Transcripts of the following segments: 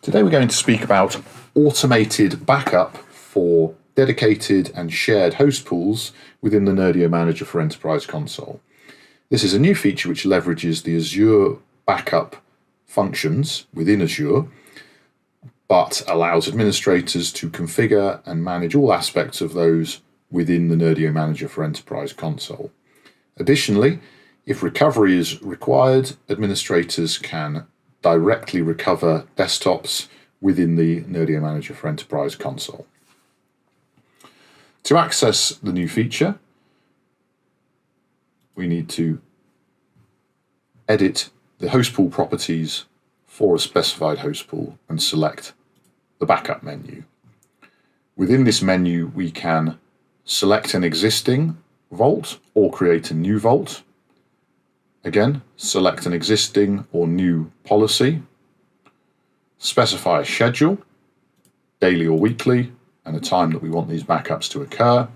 Today we're going to speak about automated backup for dedicated and shared host pools within the Nerdio Manager for Enterprise console. This is a new feature which leverages the Azure backup functions within Azure, but allows administrators to configure and manage all aspects of those within the Nerdio Manager for Enterprise console. Additionally, if recovery is required, administrators can directly recover desktops within the Nerdio Manager for Enterprise console. To access the new feature, we need to edit the host pool properties for a specified host pool and select the backup menu. Within this menu, we can select an existing vault or create a new vault. Again, select an existing or new policy, specify a schedule, daily or weekly, and a time that we want these backups to occur,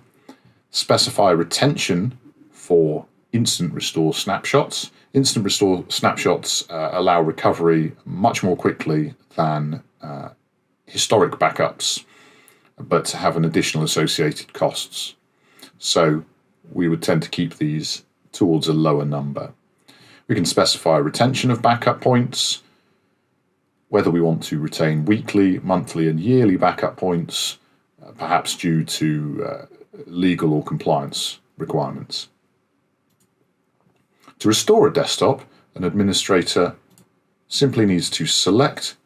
specify retention for instant restore snapshots. Instant restore snapshots allow recovery much more quickly than historic backups, but have an additional associated costs. So we would tend to keep these towards a lower number. We can specify retention of backup points, whether we want to retain weekly, monthly and yearly backup points, perhaps due to legal or compliance requirements. To restore a desktop, an administrator simply needs to select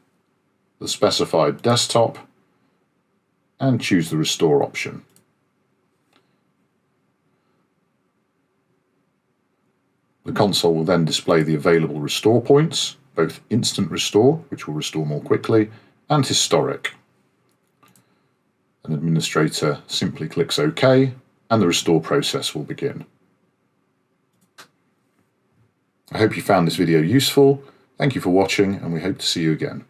the specified desktop and choose the restore option. The console will then display the available restore points, both instant restore, which will restore more quickly, and historic. An administrator simply clicks OK, and the restore process will begin. I hope you found this video useful. Thank you for watching, and we hope to see you again.